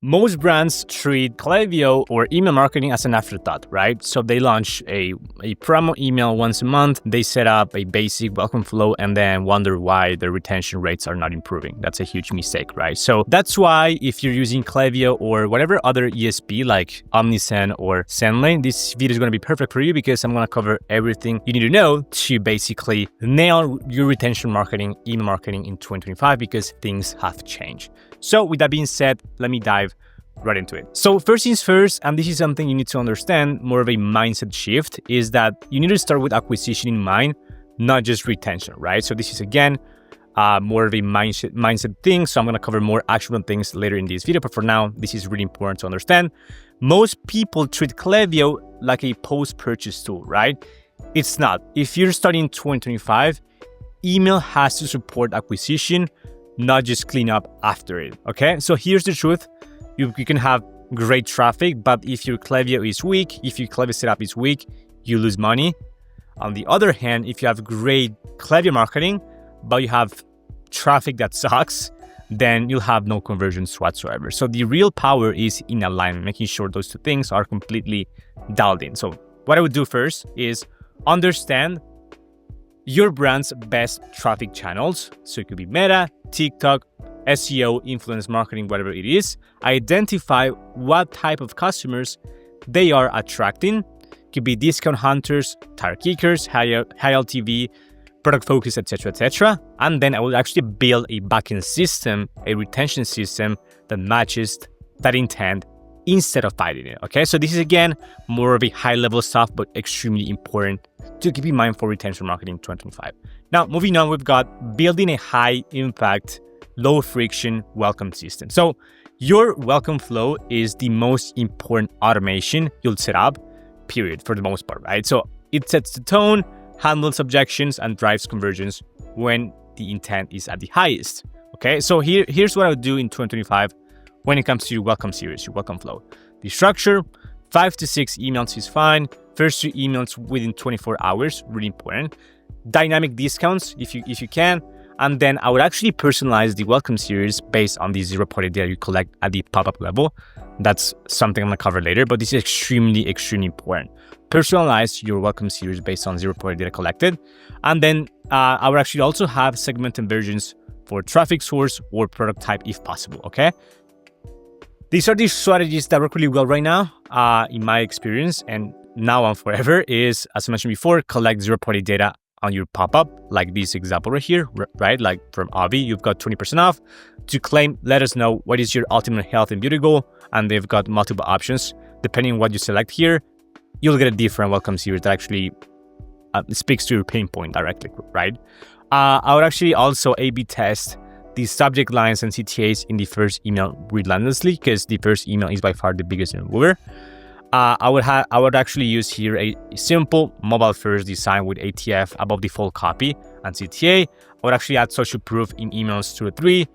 Most brands treat Klaviyo or email marketing as an afterthought, right? So they launch a promo email once a month, they set up a basic welcome flow, and then wonder why their retention rates are not improving. That's a huge mistake, right? So that's why if you're using Klaviyo or whatever other ESP like OmniSend or SendLane, this video is going to be perfect for you because I'm going to cover everything you need to know to basically nail your retention marketing, email marketing in 2025 because things have changed. So with that being said, let me dive right into it. So first things first, and this is something you need to understand, more of a mindset shift, is that you need to start with acquisition in mind, not just retention, right? So this is again, more of a mindset thing. So I'm going to cover more actionable things later in this video. But for now, this is really important to understand. Most people treat Klaviyo like a post-purchase tool, right? It's not. If you're starting in 2025, email has to support acquisition, not just clean up after it, okay? So here's the truth. You can have great traffic, but if your Klaviyo is weak, if your Klaviyo setup is weak, you lose money. On the other hand, if you have great Klaviyo marketing, but you have traffic that sucks, then you'll have no conversions whatsoever. So the real power is in alignment, making sure those two things are completely dialed in. So what I would do first is understand your brand's best traffic channels. So it could be Meta, TikTok, SEO, influence marketing, whatever it is. Identify what type of customers they are attracting. It could be discount hunters, tire kickers, high LTV, product focus, etc., etc. And then I will actually build a backend system, a retention system that matches that intent instead of fighting it. Okay, so this is again more of a high-level stuff, but extremely important to keep in mind for retention marketing 2025. Now, moving on, we've got building a high-impact, low-friction welcome system. So your welcome flow is the most important automation you'll set up, period, for the most part, right? So it sets the tone, handles objections, and drives conversions when the intent is at the highest. Okay, so here's what I would do in 2025 when it comes to your welcome series, your welcome flow. The structure, 5 to 6 emails is fine. First 2 emails within 24 hours, really important. Dynamic discounts if you can. And then I would actually personalize the welcome series based on the zero-party data you collect at the pop-up level. That's something I'm gonna cover later, but this is extremely, extremely important. Personalize your welcome series based on zero-party data collected. And then I would actually also have segmented versions for traffic source or product type if possible, okay? These are the strategies that work really well right now, in my experience, and now and forever is, as I mentioned before, collect zero-party data on your pop-up, like this example right here, right? Like from Avi, you've got 20% off. To claim, let us know what is your ultimate health and beauty goal, and they've got multiple options. Depending on what you select here, you'll get a different welcome series that actually speaks to your pain point directly, right? I would actually also A/B test the subject lines and CTAs in the first email relentlessly, because the first email is by far the biggest mover. I would actually use here a simple mobile first design with ATF above the full copy and CTA. I would actually add social proof in emails 2 or 3,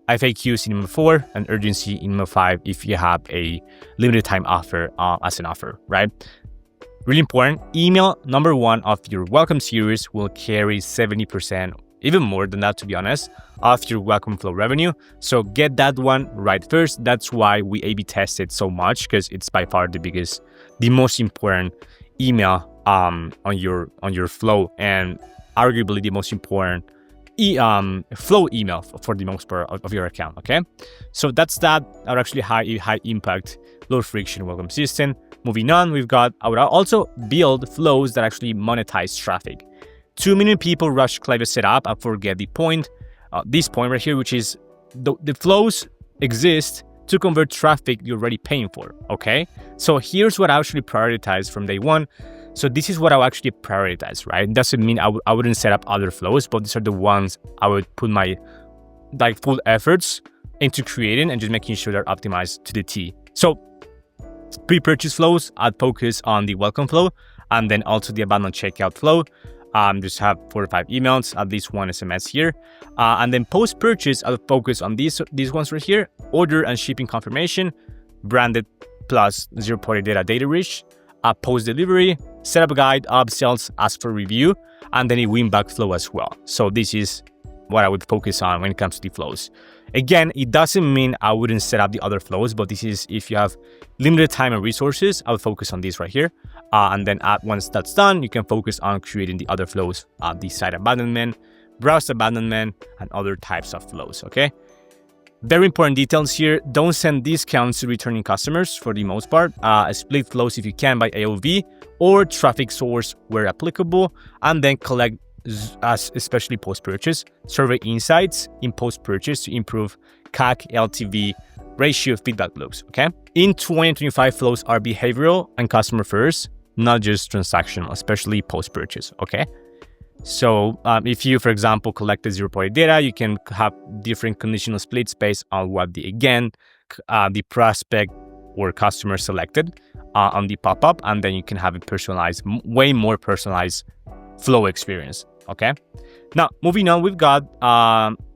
FAQs in email 4, and urgency in email 5 if you have a limited time offer as an offer, right? Really important. Email number 1 of your welcome series will carry 70%, even more than that, to be honest, of your welcome flow revenue. So get that one right first. That's why we A/B test it so much, because it's by far the most important email on your flow, and arguably the most important flow email for the most part of your account. Okay, so that's that. Our actually high impact, low friction welcome system. Moving on, I would also build flows that actually monetize traffic. Too many people rush Klaviyo setup and forget this point right here, which is the flows exist to convert traffic you're already paying for, okay? So here's what I actually prioritize from day one. So this is what I'll actually prioritize, right? It doesn't mean I wouldn't set up other flows, but these are the ones I would put my full efforts into creating and just making sure they're optimized to the T. So pre-purchase flows, I'd focus on the welcome flow and then also the abandoned checkout flow. Just have 4 or 5 emails, at least 1 SMS here. And then post-purchase, I'll focus on these ones right here. Order and shipping confirmation, branded plus zero-party data reach, post-delivery, setup guide, upsells, ask for review, and then a win-back flow as well. So this is what I would focus on when it comes to the flows. Again, it doesn't mean I wouldn't set up the other flows, but this is if you have limited time and resources, I would focus on this right here. And then once that's done, you can focus on creating the other flows, the site abandonment, browse abandonment, and other types of flows, okay? Very important details here. Don't send discounts to returning customers for the most part. Split flows if you can by AOV or traffic source where applicable, and then collect especially post-purchase survey insights in post-purchase to improve CAC, LTV, ratio, feedback loops, okay? In 2025, flows are behavioral and customer first, not just transactional, especially post-purchase, okay? So if you, for example, collected zero-party data, you can have different conditional splits based on what the prospect or customer selected on the pop-up, and then you can have a personalized, way more personalized flow experience, okay? Now, moving on, we've got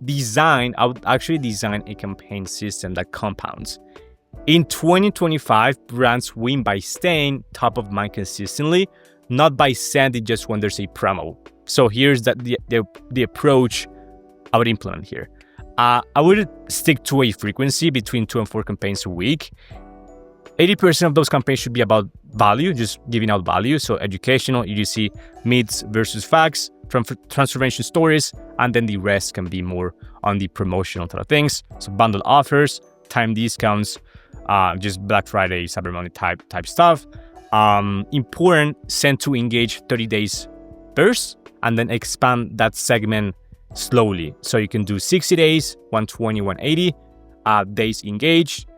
design. I would actually design a campaign system that compounds. In 2025, brands win by staying top of mind consistently, not by sending just when there's a promo. So here's the approach I would implement here. I would stick to a frequency between 2 and 4 campaigns a week. 80% of those campaigns should be about value, just giving out value. So educational, UGC, myths versus facts, transformation stories, and then the rest can be more on the promotional type of things. So bundle offers, time discounts, just Black Friday, Cyber Monday type stuff. Important, send to engage 30 days first, and then expand that segment slowly. So you can do 60 days, 120, 180 days engaged.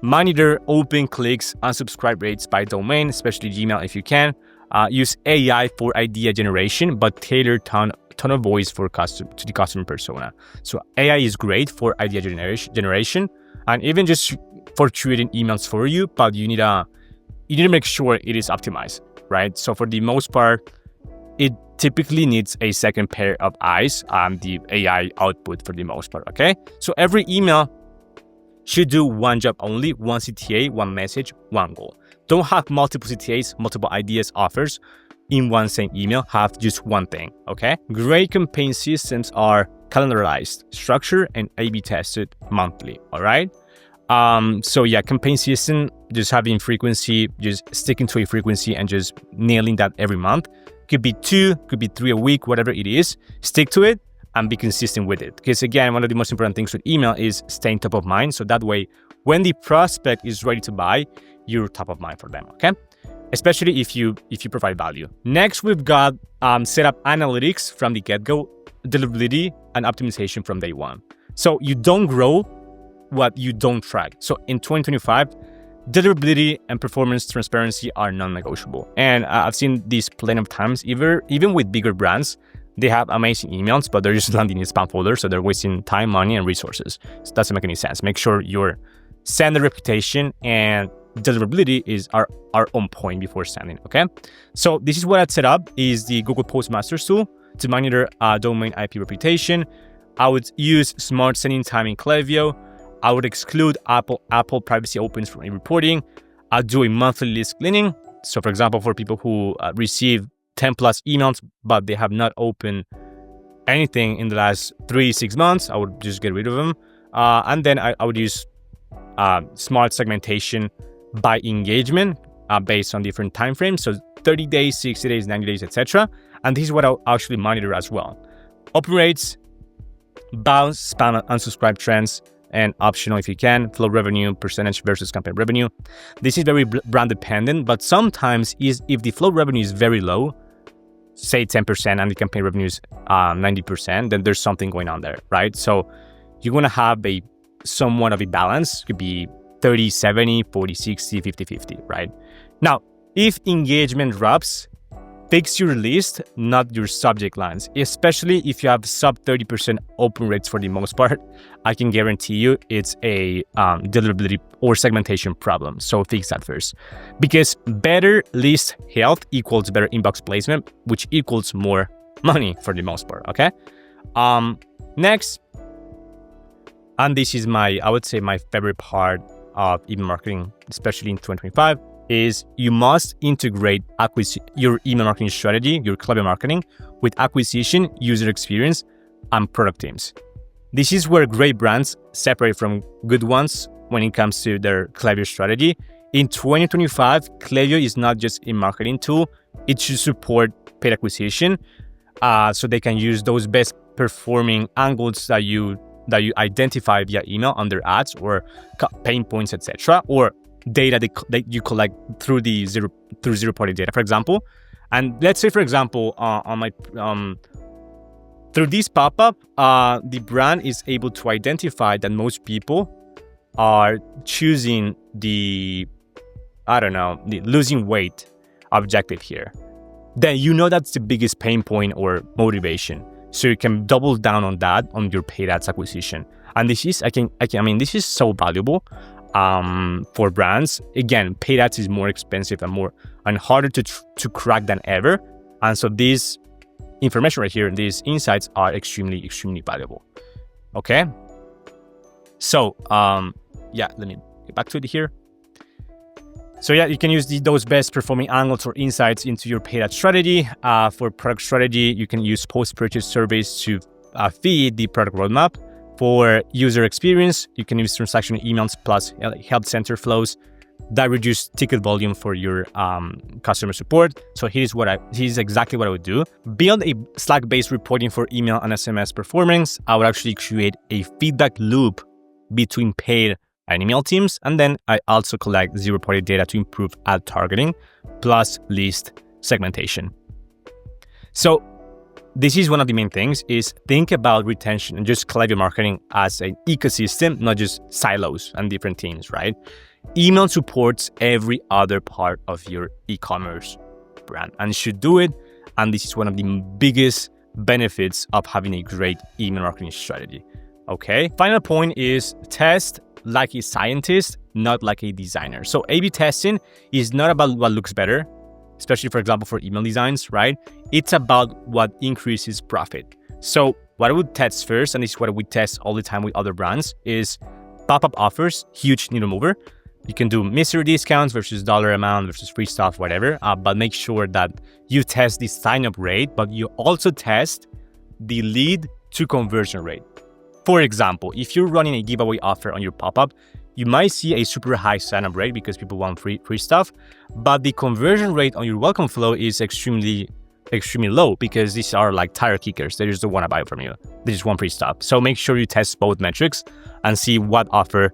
Monitor open clicks, unsubscribe rates by domain, especially Gmail if you can. Use AI for idea generation, but tailor tone of voice to the customer persona. So AI is great for idea generation, and even just for creating emails for you, but you need to make sure it is optimized, right? So for the most part, it typically needs a second pair of eyes on the AI output for the most part, okay? So every email should do one job only, one CTA, one message, one goal. Don't have multiple CTAs, multiple ideas, offers in one same email. Have just one thing, okay? Great campaign systems are calendarized, structured, and A/B tested monthly, all right? So yeah, campaign system, just having frequency, just sticking to a frequency and just nailing that every month. Could be 2, could be 3 a week, whatever it is. Stick to it and be consistent with it. Because again, one of the most important things with email is staying top of mind. So that way, when the prospect is ready to buy, you're top of mind for them, okay? Especially if you provide value. Next, we've got set up analytics from the get-go, deliverability and optimization from day one. So you don't grow what you don't track. So in 2025, deliverability and performance transparency are non-negotiable. And I've seen this plenty of times, even with bigger brands. They have amazing emails, but they're just landing in spam folders, so they're wasting time, money, and resources. So it doesn't make any sense. Make sure your sender reputation and deliverability are on point before sending, okay? So this is what I'd set up, is the Google Postmasters tool to monitor domain IP reputation. I would use smart sending time in Klaviyo. I would exclude Apple privacy opens from reporting. I'll do a monthly list cleaning. So for example, for people who receive 10 plus emails, but they have not opened anything in the last 3-6 months, I would just get rid of them. And then I would use smart segmentation by engagement based on different time frames. So 30 days, 60 days, 90 days, etc. And this is what I'll actually monitor as well. Open rates, bounce, spam, unsubscribe trends, and optional if you can, flow revenue, percentage versus campaign revenue. This is very brand dependent, but sometimes if the flow revenue is very low, say 10% and the campaign revenue is 90%, then there's something going on there, right? So you're going to have somewhat of a balance. It could be 30-70, 40-60, 50-50, right? Now, if engagement drops, fix your list, not your subject lines, especially if you have sub 30% open rates for the most part. I can guarantee you it's a deliverability or segmentation problem. So fix that first, because better list health equals better inbox placement, which equals more money for the most part, okay? Next, and this is I would say my favorite part of email marketing, especially in 2025, is you must integrate your email marketing strategy, your Klaviyo marketing, with acquisition, user experience, and product teams. This is where great brands separate from good ones when it comes to their Klaviyo strategy. In 2025, Klaviyo is not just a marketing tool. It should support paid acquisition, so they can use those best performing angles that you identify via email on their ads, or pain points, etc., or data that you collect through zero-party data, for example. And let's say, for example, on my through this pop-up, the brand is able to identify that most people are choosing the losing weight objective here. Then you know that's the biggest pain point or motivation. So you can double down on that on your paid ads acquisition. And this is, this is so valuable for brands. Again, paid ads is more expensive and harder to crack than ever. And so this information right here, these insights are extremely, extremely valuable. Okay. So, let me get back to it here. So you can use those best performing angles or insights into your paid ad strategy. For product strategy, you can use post-purchase surveys to feed the product roadmap. For user experience, you can use transactional emails plus help center flows that reduce ticket volume for your customer support. So here's exactly what I would do. Build a Slack-based reporting for email and SMS performance. I would actually create a feedback loop between paid and email teams. And then I also collect zero-party data to improve ad targeting plus list segmentation. So this is one of the main things, is think about retention and just Klaviyo marketing as an ecosystem, not just silos and different teams, right? Email supports every other part of your e-commerce brand and should do it. And this is one of the biggest benefits of having a great email marketing strategy. Okay. Final point is test like a scientist, not like a designer. So A/B testing is not about what looks better, especially, for example, for email designs, right? It's about what increases profit. So what I would test first, and this is what we test all the time with other brands, is pop-up offers, huge needle mover. You can do mystery discounts versus dollar amount versus free stuff, whatever, but make sure that you test the sign-up rate, but you also test the lead to conversion rate. For example, if you're running a giveaway offer on your pop-up, you might see a super high sign-up rate because people want free stuff, but the conversion rate on your welcome flow is extremely low because these are like tire kickers. They just don't want to buy it from you. They just want free stuff. So make sure you test both metrics and see what offer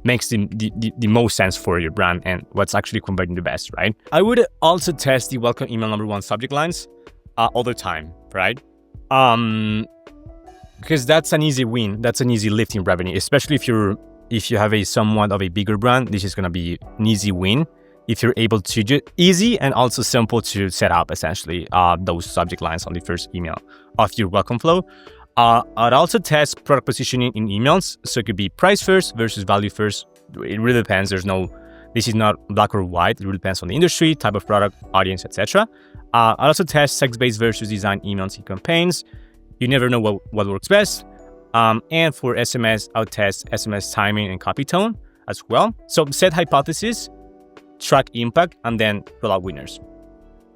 makes the most sense for your brand and what's actually converting the best, right? I would also test the welcome email number 1 subject lines all the time, right? Because that's an easy win. That's an easy lift in revenue, especially if you have a somewhat of a bigger brand. This is going to be an easy win if you're able to easy and also simple to set up essentially those subject lines on the first email of your welcome flow. I'd also test product positioning in emails. So it could be price first versus value first. It really depends. This is not black or white. It really depends on the industry, type of product, audience, etc. I'd also test sex-based versus design emails and campaigns. You never know what works best. And for SMS, I'll test SMS timing and copy tone as well. So set hypothesis, track impact, and then roll out winners.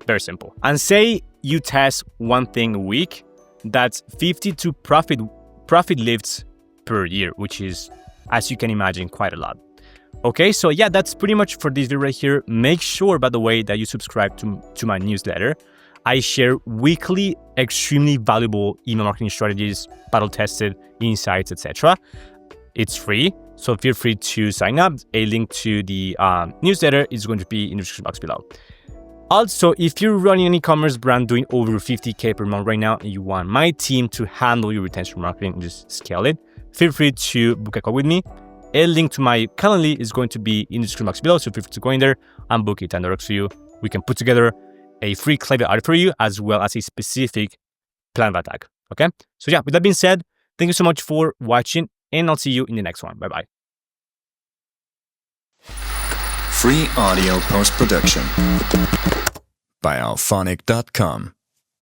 Very simple. And say you test one thing a week, that's 52 profit lifts per year, which is, as you can imagine, quite a lot. Okay, so yeah, that's pretty much for this video right here. Make sure, by the way, that you subscribe to my newsletter. I share weekly, extremely valuable email marketing strategies, battle-tested insights, etc. It's free, so feel free to sign up. A link to the newsletter is going to be in the description box below. Also, if you're running an e-commerce brand doing over 50K per month right now and you want my team to handle your retention marketing and just scale it, feel free to book a call with me. A link to my Calendly is going to be in the description box below, so feel free to go in there and book it and works for you. We can put together a free Klaviyo audit for you as well as a specific plan of attack. Okay? So yeah, with that being said, thank you so much for watching and I'll see you in the next one. Bye-bye. Free audio post-production by alphonic.com.